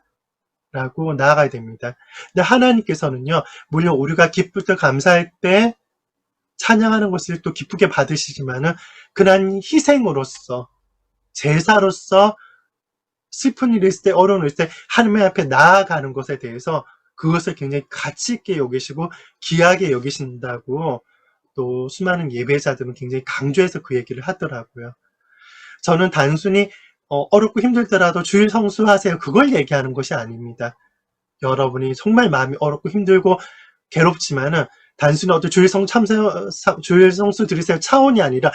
라고 나아가야 됩니다. 근데 하나님께서는요, 물론 우리가 기쁠 때 감사할 때 찬양하는 것을 또 기쁘게 받으시지만은 그런 희생으로서, 제사로서 슬픈 일이 있을 때, 어려운 일이 있을 때 하나님 앞에 나아가는 것에 대해서 그것을 굉장히 가치 있게 여기시고 귀하게 여기신다고 또 수많은 예배자들은 굉장히 강조해서 그 얘기를 하더라고요. 저는 단순히 어렵고 힘들더라도 주일 성수하세요, 그걸 얘기하는 것이 아닙니다. 여러분이 정말 마음이 어렵고 힘들고 괴롭지만은 단순히 주일 성수 드리세요 차원이 아니라,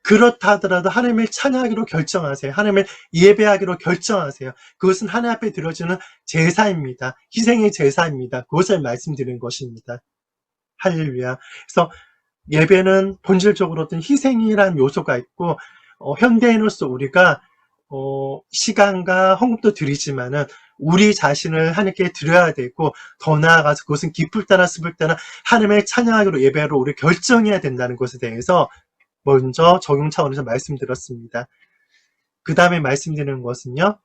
그렇다 하더라도 하나님을 찬양하기로 결정하세요. 하나님을 예배하기로 결정하세요. 그것은 하나님 앞에 드려지는 제사입니다. 희생의 제사입니다. 그것을 말씀드리는 것입니다. 할렐루야. 그래서 예배는 본질적으로 어떤 희생이라는 요소가 있고, 현대인으로서 우리가 시간과 헌금도 드리지만은 우리 자신을 하나님께 드려야 되고, 더 나아가서 그것은 기쁠 때나 슬플 때나 하나님을 찬양하기로 예배로 우리 결정해야 된다는 것에 대해서 먼저 적용 차원에서 말씀드렸습니다. 그 다음에 말씀드리는 것은요,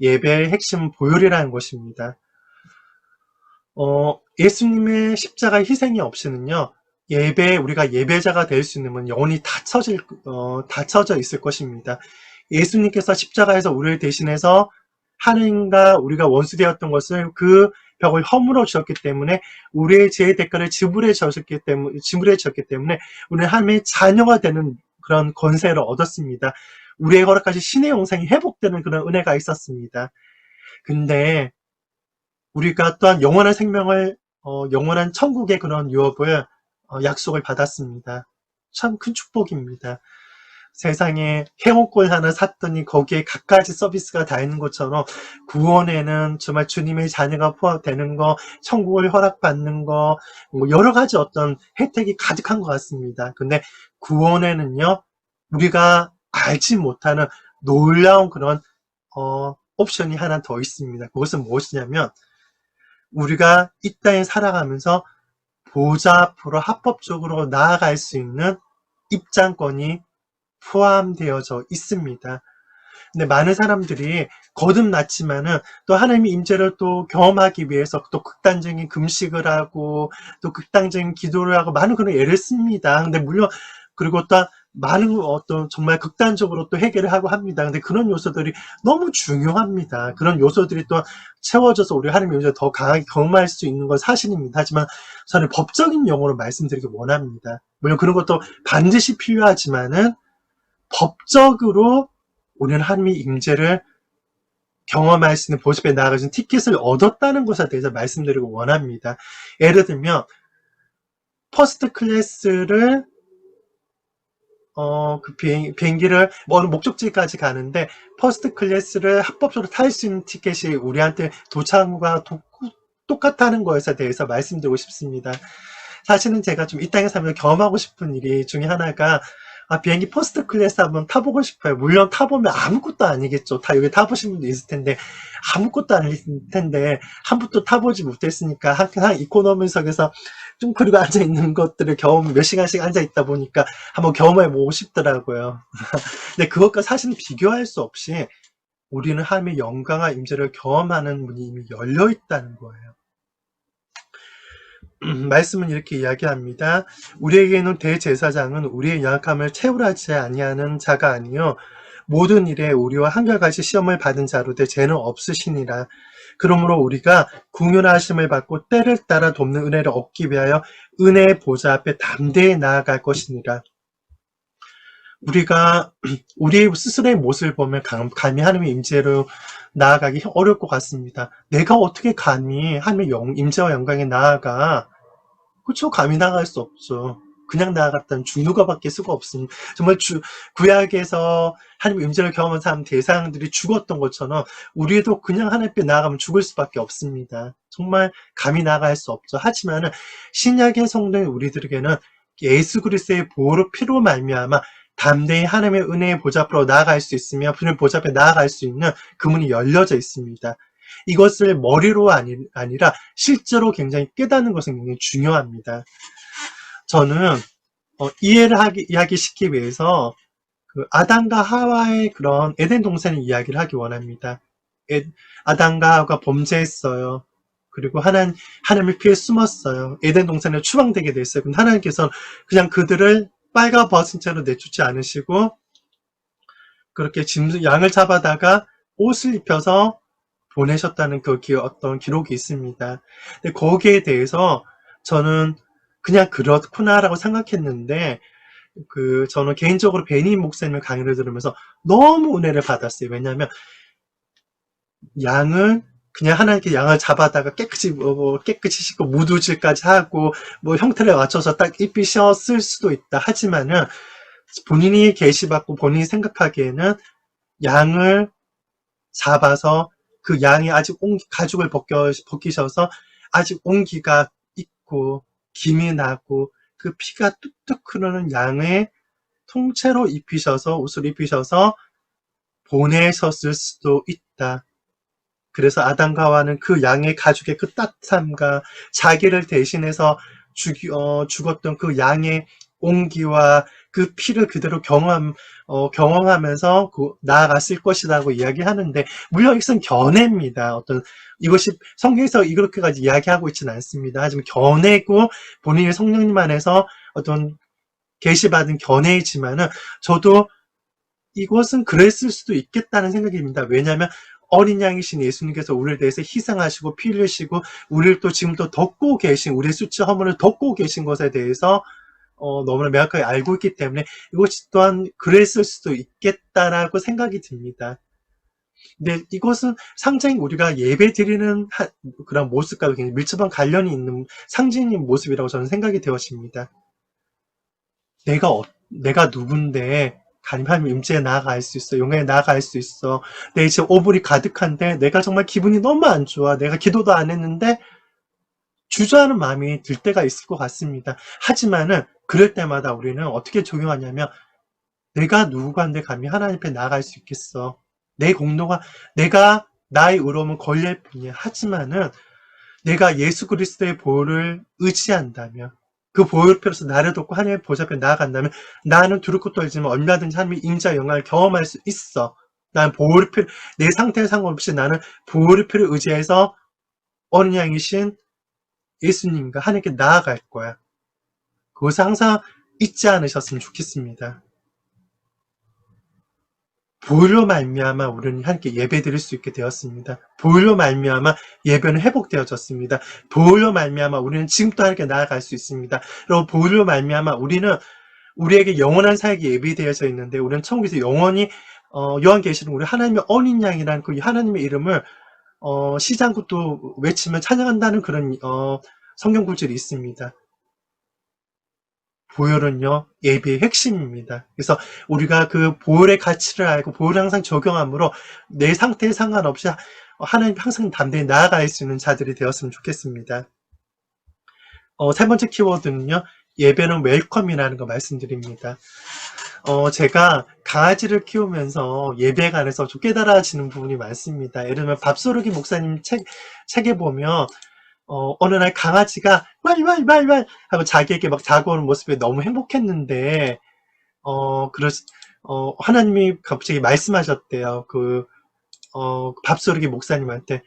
예배의 핵심은 보혈이라는 것입니다. 예수님의 십자가 희생이 없이는요, 우리가 예배자가 될 수 있는 건 영혼이 닫혀져 있을 것입니다. 예수님께서 십자가에서 우리를 대신해서 하나님과 우리가 원수되었던 것을 그 벽을 허물어 주셨기 때문에, 우리의 죄의 대가를 지불해 주셨기 때문에 우리는 하나님의 자녀가 되는 그런 권세를 얻었습니다. 우리의 허락까지 신의 영생이 회복되는 그런 은혜가 있었습니다. 근데 우리가 또한 영원한 생명을, 영원한 천국의 그런 유업을 약속을 받았습니다. 참 큰 축복입니다. 세상에 해운권 하나 샀더니 거기에 갖가지 서비스가 다 있는 것처럼, 구원에는 정말 주님의 자녀가 포함되는 거, 천국을 허락받는 거, 여러 가지 어떤 혜택이 가득한 것 같습니다. 근데 구원에는요, 우리가 알지 못하는 놀라운 그런 옵션이 하나 더 있습니다. 그것은 무엇이냐면, 우리가 이 땅에 살아가면서 보좌 앞으로 합법적으로 나아갈 수 있는 입장권이 포함되어져 있습니다. 근데 많은 사람들이 거듭났지만은 또 하나님의 임재를 또 경험하기 위해서 또 극단적인 금식을 하고 또 극단적인 기도를 하고 많은 그런 예를 씁니다. 근데 물론, 그리고 또 많은 어떤 정말 극단적으로 또 해결을 하고 합니다. 근데 그런 요소들이 너무 중요합니다. 그런 요소들이 또 채워져서 우리 하나님의 임재를 더 강하게 경험할 수 있는 건 사실입니다. 하지만 저는 법적인 용어로 말씀드리기 원합니다. 물론 그런 것도 반드시 필요하지만은, 법적으로 우리는 하나님의 임재를 경험할 수 있는 보좌에 나아가는 티켓을 얻었다는 것에 대해서 말씀드리고 원합니다. 예를 들면 퍼스트 클래스를 그 비행기를 어느 목적지까지 가는데 퍼스트 클래스를 합법적으로 탈 수 있는 티켓이 우리한테 도착한 것과 똑같다는 것에 대해서 말씀드리고 싶습니다. 사실은 제가 좀 이 땅에 살면서 경험하고 싶은 일이 중에 하나가, 비행기 퍼스트 클래스 한번 타보고 싶어요. 물론 타보면 아무것도 아니겠죠. 여기 타보신 분도 있을 텐데, 아무것도 아닐 텐데, 한 번도 타보지 못했으니까, 항상 이코노미석에서 뚱그리고 앉아있는 것들을 경험 몇 시간씩 앉아있다 보니까 한번 경험해보고 싶더라고요. 근데 그것과 사실 비교할 수 없이 우리는 하나님의 영광과 임재를 경험하는 문이 이미 열려있다는 거예요. 말씀은 이렇게 이야기합니다. 우리에게는 대제사장은 우리의 연약함을 채울하지 아니하는 자가 아니요 모든 일에 우리와 한결같이 시험을 받은 자로되 죄는 없으시니라. 그러므로 우리가 궁휼하심을 받고 때를 따라 돕는 은혜를 얻기 위하여 은혜의 보좌 앞에 담대히 나아갈 것이니라. 우리가 우리 스스로의 모습을 보면 감히 하나님의 임재로 나아가기 어려울 것 같습니다. 내가 어떻게 감히 하나님의 임재와 영광에 나아가? 그쵸? 감히 나아갈 수 없죠. 그냥 나아갔다면 죽는 것밖에 수가 없습니다. 정말 구약에서 하나님의 임재를 경험한 사람 대상들이 죽었던 것처럼 우리도 그냥 하나님 앞에 나아가면 죽을 수밖에 없습니다. 정말 감히 나아갈 수 없죠. 하지만 신약의 성도인 우리들에게는 예수 그리스도의 보혈의 피로 말미암아 담대히 하나님의 은혜의 보좌 앞으로 나아갈 수 있으며 그의 보좌 앞에 나아갈 수 있는 그 문이 열려져 있습니다. 이것을 머리로 아니라 실제로 굉장히 깨닫는 것은 굉장히 중요합니다. 저는 이해를 이야기시키기 위해서 그 아담과 하와의 그런 에덴 동산의 이야기를 하기 원합니다. 아담과 하와가 범죄했어요. 그리고 하나님의 피해 숨었어요. 에덴 동산에 추방되게 됐어요. 근데 하나님께서는 그냥 그들을 빨가 벗은 채로 내쫓지 않으시고 그렇게 양을 잡아다가 옷을 입혀서 보내셨다는 그 어떤 기록이 있습니다. 근데 거기에 대해서 저는 그냥 그렇구나라고 생각했는데 저는 개인적으로 베니 목사님의 강의를 들으면서 너무 은혜를 받았어요. 왜냐하면 양을 그냥 하나님께 양을 잡아다가 깨끗이 씻고 무두질까지 하고 형태를 맞춰서 딱 입히셨을 수도 있다. 하지만은 본인이 계시받고 본인이 생각하기에는 양을 잡아서 그 양이 아직 가죽을 벗기셔서 아직 온기가 있고 김이 나고 그 피가 뚝뚝 흐르는 양의 통째로 입히셔서 옷을 입히셔서 보내셨을 수도 있다. 그래서 아담과 하와는 그 양의 가죽의 그 따뜻함과 자기를 대신해서 죽었던 그 양의 온기와 그 피를 그대로 경험하면서 나아갔을 것이라고 이야기하는데, 물론 이것은 견해입니다. 이것이 성경에서 이렇게까지 이야기하고 있지는 않습니다. 하지만 견해고 본인의 성령님 안에서 계시받은 견해이지만은 저도 이것은 그랬을 수도 있겠다는 생각입니다. 왜냐하면 어린 양이신 예수님께서 우리를 대해서 희생하시고 피 흘리시고 우리를 또 지금도 덮고 계신, 우리의 수치 허물을 덮고 계신 것에 대해서 너무나 명확하게 알고 있기 때문에 이것이 또한 그랬을 수도 있겠다라고 생각이 듭니다. 근데 이것은 상당히 우리가 예배 드리는 그런 모습과 굉장히 밀접한 관련이 있는 상징인 모습이라고 저는 생각이 되어집니다. 내가 누군데 하나님 임재에 나아갈 수 있어, 영광에 나아갈 수 있어. 내 지금 오물이 가득한데 내가 정말 기분이 너무 안 좋아. 내가 기도도 안 했는데 주저하는 마음이 들 때가 있을 것 같습니다. 하지만은 그럴 때마다 우리는 어떻게 적용하냐면, 내가 누구한테 감히 하나님 앞에 나아갈 수 있겠어. 내가 나의 의로움은 권리일 뿐이야. 하지만은 내가 예수 그리스도의 보혈을 의지한다면, 그 보혈표로서 나를 돕고 하나님의 보좌 앞에 나아간다면 나는 두렵고 것도 알지만 얼마든지 하나님의 임재와 영광을 경험할 수 있어. 나는 보혈표, 내 상태에 상관없이 나는 보혈표를 의지해서 어린 양이신 예수님과 하나님께 나아갈 거야. 그것을 항상 잊지 않으셨으면 좋겠습니다. 보혈로 말미암아 우리는 하나님께 예배 드릴 수 있게 되었습니다. 보혈로 말미암아 예배는 회복되어졌습니다. 보혈로 말미암아 우리는 지금도 하나님께 나아갈 수 있습니다. 그리고 보혈로 말미암아 우리에게 영원한 사역이 예비되어져 있는데, 우리는 천국에서 영원히 요한계시록 우리 하나님의 어린 양이라는 그 하나님의 이름을 시장부터 외치면 찬양한다는 그런 성경 구절이 있습니다. 보혈은요, 예배의 핵심입니다. 그래서 우리가 그 보혈의 가치를 알고 보혈을 항상 적용함으로 내 상태에 상관없이 하나님 항상 담대히 나아갈 수 있는 자들이 되었으면 좋겠습니다. 세 번째 키워드는요, 예배는 웰컴이라는 거 말씀드립니다. 제가 강아지를 키우면서 예배에 관해서 좀 깨달아지는 부분이 많습니다. 예를 들면 밥소르기 목사님 책에 보면 어느 날 강아지가 왈왈왈왈 하고 자기에게 막 다가오는 모습에 너무 행복했는데, 어, 그러, 하나님이 갑자기 말씀하셨대요. 밥소르기 목사님한테,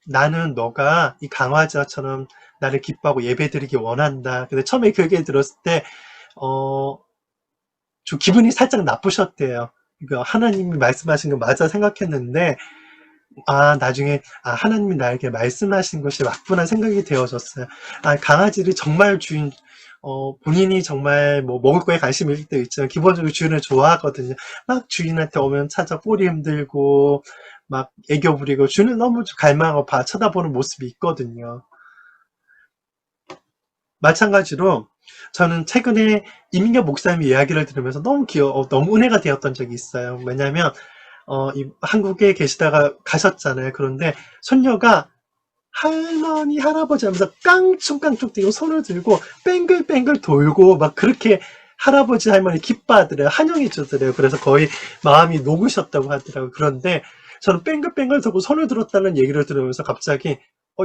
나는 너가 이 강아지처럼 나를 기뻐하고 예배드리기 원한다. 근데 처음에 그 얘기 들었을 때, 어, 좀 기분이 살짝 나쁘셨대요. 이거 하나님이 말씀하신 거 맞아 생각했는데, 나중에, 하나님이 나에게 말씀하신 것이 맞구나 생각이 되어졌어요. 강아지를 정말 본인이 정말 뭐 먹을 거에 관심이 있을 때 있잖아요. 기본적으로 주인을 좋아하거든요. 막 주인한테 오면 찾아 꼬리 흔들고, 막 애교 부리고, 주인을 너무 갈망하고 쳐다보는 모습이 있거든요. 마찬가지로, 저는 최근에 이민경 목사님 이야기를 들으면서 너무 은혜가 되었던 적이 있어요. 왜냐면, 한국에 계시다가 가셨잖아요. 그런데 손녀가 할머니, 할아버지 하면서 깡충깡충 뛰고 손을 들고 뱅글뱅글 돌고 막 그렇게 할아버지, 할머니 기뻐하더래요. 환영해 주더래요. 그래서 거의 마음이 녹으셨다고 하더라고요. 그런데 저는 뱅글뱅글 돌고 손을 들었다는 얘기를 들으면서 갑자기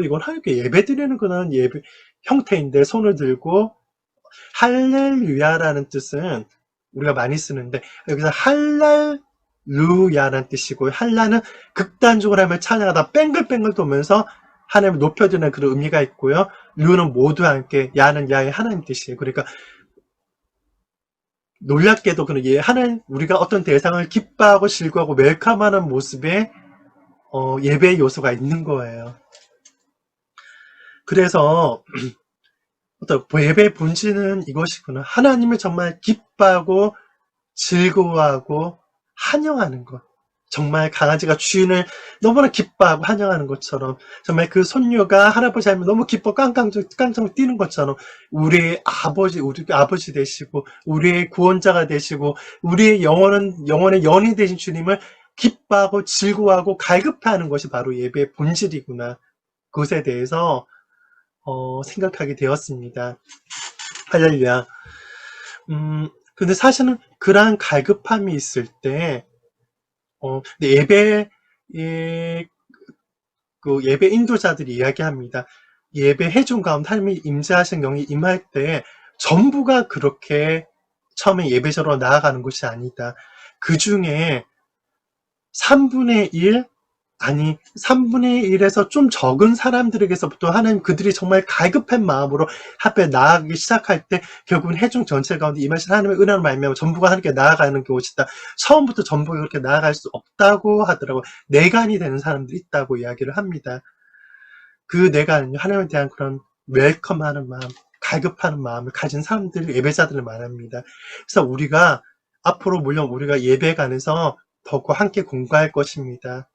이건 하나님께 예배 드리는 그런 예배 형태인데 손을 들고 할렐루야라는 뜻은 우리가 많이 쓰는데 여기서 할랄루야라는 뜻이고 할라는 극단적으로 하면 찬양하다 뱅글뱅글 돌면서 하나님을 높여주는 그런 의미가 있고요. 류는 모두와 함께 야는 야의 하나님 뜻이에요. 그러니까 놀랍게도 하나님 우리가 어떤 대상을 기뻐하고 즐거워하고 웰컴하는 모습에 예배의 요소가 있는 거예요. 그래서 어떤 예배의 본질은 이것이구나. 하나님을 정말 기뻐하고 즐거워하고 환영하는 것. 정말 강아지가 주인을 너무나 기뻐하고 환영하는 것처럼 정말 그 손녀가 할아버지 하면 너무 기뻐 깡깡 뛰는 것처럼 우리 아버지 되시고 우리의 구원자가 되시고 우리의 영원의 연이 되신 주님을 기뻐하고 즐거워하고 갈급해하는 것이 바로 예배의 본질이구나. 그것에 대해서 생각하게 되었습니다. 할렐루야. 근데 사실은 그러한 갈급함이 있을 때, 근데 예배 인도자들이 이야기합니다. 예배 해준 가운데 하나님이 임재하신 경이 임할 때 전부가 그렇게 처음에 예배자로 나아가는 것이 아니다. 그 중에 3분의 1, 3분의 1에서 좀 적은 사람들에게서부터 하나님 그들이 정말 갈급한 마음으로 앞에 나아가기 시작할 때 결국은 회중 전체 가운데 임하신 하나님의 은혜로 말미암아 전부가 하나님께 나아가는 것이다. 처음부터 전부가 그렇게 나아갈 수 없다고 하더라고요. 내간이 되는 사람들이 있다고 이야기를 합니다. 그 내간은요, 하나님에 대한 그런 웰컴하는 마음, 갈급하는 마음을 가진 사람들, 예배자들을 말합니다. 그래서 앞으로 물론 우리가 예배관에서 더욱 함께 공부할 것입니다.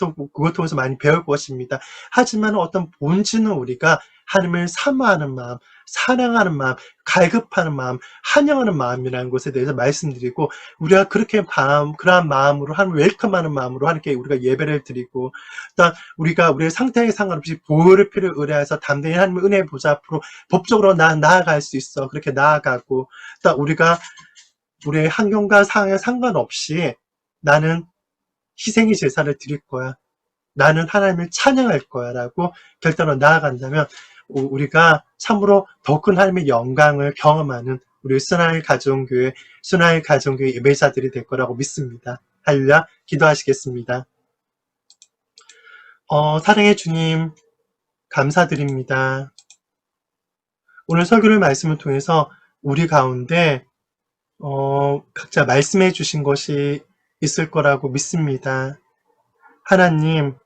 또 그것 통해서 많이 배울 것입니다. 하지만 어떤 본질은 우리가 하나님을 사모하는 마음, 사랑하는 마음, 갈급하는 마음, 환영하는 마음이라는 것에 대해서 말씀드리고 우리가 그러한 마음으로 하나님을 웰컴하는 마음으로 하나님께 우리가 예배를 드리고 일단 우리가 우리의 상태에 상관없이 보혈의 피를 의뢰해서 담대히 하나님의 은혜의 보좌 앞으로 법적으로 나아갈 수 있어. 그렇게 나아가고 일단 우리가 우리의 환경과 상황에 상관없이 나는 희생의 제사를 드릴 거야. 나는 하나님을 찬양할 거야 라고 결단으로 나아간다면 우리가 참으로 더 큰 하나님의 영광을 경험하는 우리 순환의 가정교회 예배자들이 될 거라고 믿습니다. 할렐루야. 기도하시겠습니다. 사랑의 주님 감사드립니다. 오늘 설교를 말씀을 통해서 우리 가운데 각자 말씀해 주신 것이 있을 거라고 믿습니다. 하나님,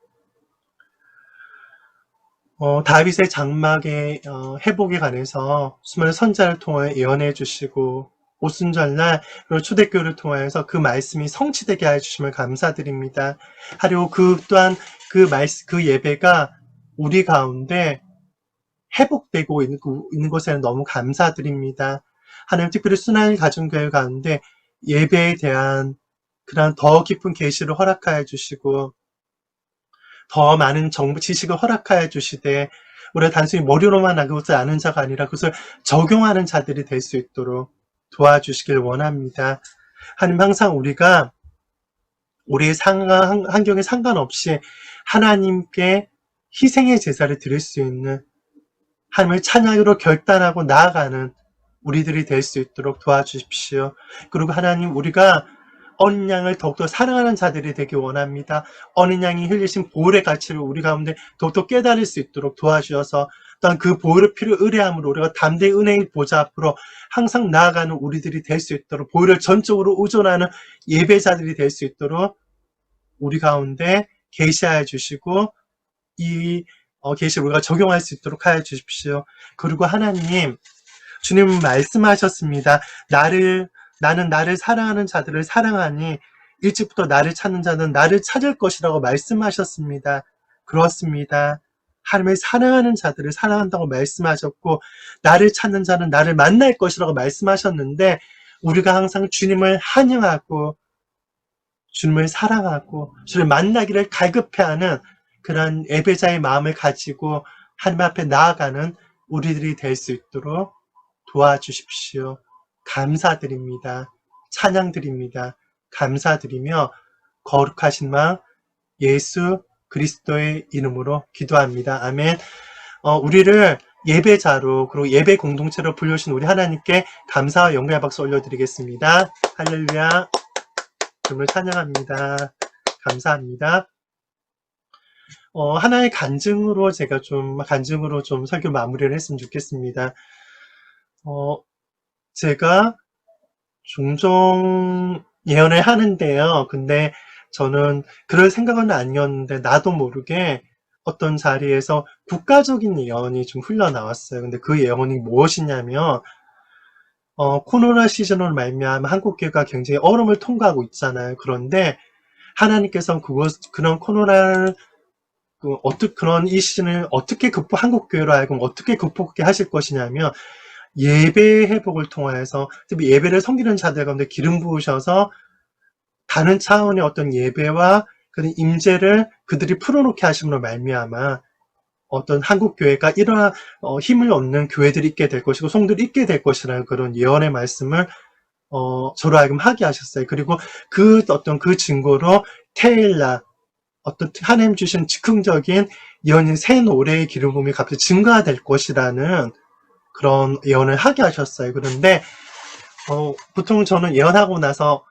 다윗의 장막의 회복에 관해서 수많은 선자를 통해 예언해 주시고 오순절날 그리고 초대교회를 통하여서 그 말씀이 성취되게 해주심을 감사드립니다. 하리오 또한 그 예배가 우리 가운데 회복되고 있는 것에 너무 감사드립니다. 하나님 특별히 순환 가정교회 가운데 예배에 대한 그런 더 깊은 계시를 허락하여 주시고 더 많은 정보 지식을 허락하여 주시되 우리가 단순히 머리로만 그것을 아는 자가 아니라 그것을 적용하는 자들이 될 수 있도록 도와주시길 원합니다. 하나님 항상 우리가 우리의 환경에 상관없이 하나님께 희생의 제사를 드릴 수 있는 하나님을 찬양으로 결단하고 나아가는 우리들이 될 수 있도록 도와주십시오. 그리고 하나님, 우리가 어린 양을 더욱더 사랑하는 자들이 되길 원합니다. 어린 양이 흘리신 보혈의 가치를 우리 가운데 더욱더 깨달을 수 있도록 도와주셔서 또한 그 보혈의 피를 의뢰함으로 우리가 담대히 은혜의 보좌 앞으로 항상 나아가는 우리들이 될 수 있도록, 보혈을 전적으로 의존하는 예배자들이 될 수 있도록 우리 가운데 계시하여 주시고 이 계시를 우리가 적용할 수 있도록 하여 주십시오. 그리고 하나님, 주님은 말씀하셨습니다. 나는 나를 사랑하는 자들을 사랑하니 일찍부터 나를 찾는 자는 나를 찾을 것이라고 말씀하셨습니다. 그렇습니다. 하나님을 사랑하는 자들을 사랑한다고 말씀하셨고 나를 찾는 자는 나를 만날 것이라고 말씀하셨는데 우리가 항상 주님을 환영하고 주님을 사랑하고 주님을 만나기를 갈급해하는 그런 예배자의 마음을 가지고 하나님 앞에 나아가는 우리들이 될 수 있도록 도와주십시오. 감사드립니다. 찬양드립니다. 감사드리며 거룩하신 마 예수 그리스도의 이름으로 기도합니다. 아멘. 우리를 예배자로 그리고 예배 공동체로 불러주신 우리 하나님께 감사와 영광의 박수 올려드리겠습니다. 할렐루야. 주님을 찬양합니다. 감사합니다. 하나의 간증으로 제가 간증으로 좀 설교 마무리를 했으면 좋겠습니다. 제가 종종 예언을 하는데요. 근데 저는 그럴 생각은 아니었는데 나도 모르게 어떤 자리에서 국가적인 예언이 좀 흘러나왔어요. 근데 그 예언이 무엇이냐면 코로나 시즌으로 말미암아 한국교회가 굉장히 어려움을 통과하고 있잖아요. 그런데 하나님께서 그런 코로나를 그런 이 시즌을 어떻게 한국교회로 하여금 어떻게 극복해 하실 것이냐면 예배 회복을 통하여서 특히 예배를 섬기는 자들 가운데 기름 부으셔서 다른 차원의 어떤 예배와 그런 임재를 그들이 풀어놓게 하심으로 말미암아 어떤 한국교회가 이러한 힘을 얻는 교회들이 있게 될 것이고 성들이 있게 될 것이라는 그런 예언의 말씀을 저로 하여금 하게 하셨어요. 그리고 그 증거로 테일라 어떤 하나님 주신 즉흥적인 예언인 새 노래의 기름 부음이 갑자기 증가될 것이라는 그런 예언을 하게 하셨어요. 그런데 보통 저는 예언하고 나서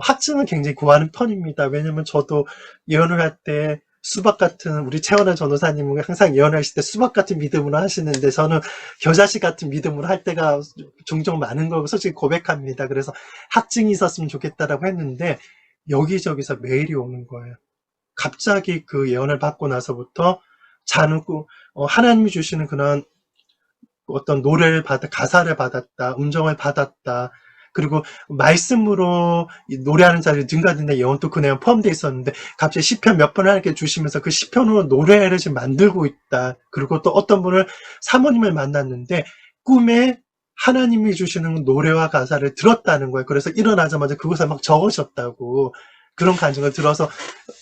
확증은 굉장히 구하는 편입니다. 왜냐면 저도 예언을 할 때 수박 같은 우리 최원한 전도사님은 항상 예언하실 때 수박 같은 믿음으로 하시는데 저는 겨자씨 같은 믿음으로 할 때가 종종 많은 걸 솔직히 고백합니다. 그래서 확증이 있었으면 좋겠다라고 했는데 여기저기서 메일이 오는 거예요. 갑자기 그 예언을 받고 나서부터 하나님이 주시는 그런 어떤 노래를 가사를 받았다, 음정을 받았다, 그리고 말씀으로 노래하는 자들이 증가된다 예언도 그 내용 포함되어 있었는데 갑자기 시편 몇 번을 하나님께 주시면서 그 시편으로 노래를 지금 만들고 있다. 그리고 또 어떤 분을 사모님을 만났는데 꿈에 하나님이 주시는 노래와 가사를 들었다는 거예요. 그래서 일어나자마자 그것을 막 적으셨다고 그런 간증을 들어서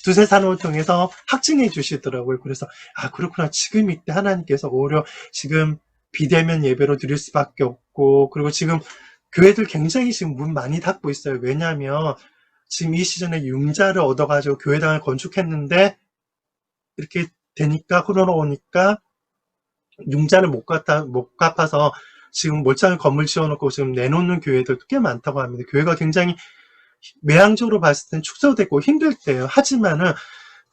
두세 산업을 통해서 확증해 주시더라고요. 그래서 그렇구나. 지금 이때 하나님께서 오히려 지금 비대면 예배로 드릴 수밖에 없고 그리고 지금 교회들 굉장히 지금 문 많이 닫고 있어요. 왜냐하면 지금 이 시즌에 융자를 얻어가지고 교회당을 건축했는데 이렇게 되니까 코로나 오니까 융자를 못 갚아서 지금 몰창을 건물 지어놓고 지금 내놓는 교회들도 꽤 많다고 합니다. 교회가 굉장히 외향적으로 봤을 땐 축소되고 힘들 때예요. 하지만은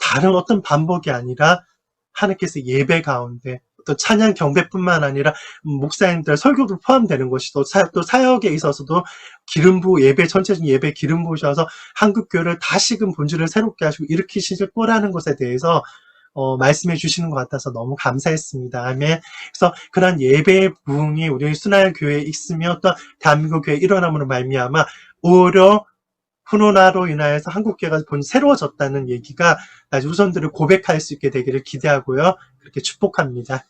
다른 어떤 반복이 아니라 하나님께서 예배 가운데 또 찬양 경배뿐만 아니라 목사님들 설교도 포함되는 것이 또 사역에 있어서도 기름부 예배 전체적인 예배 기름 부으셔서 한국 교회를 다시금 본질을 새롭게 하시고 일으키실 거라는 것에 대해서 말씀해 주시는 것 같아서 너무 감사했습니다. 아멘. 그래서 그런 예배의 부흥이 우리 순환 교회에 있으며 또 대한민국 교회에 일어남으로 말미암아 오히려 코로나로 인하여서 한국교회가 새로워졌다는 얘기가 나중에 후손들을 고백할 수 있게 되기를 기대하고요. 그렇게 축복합니다.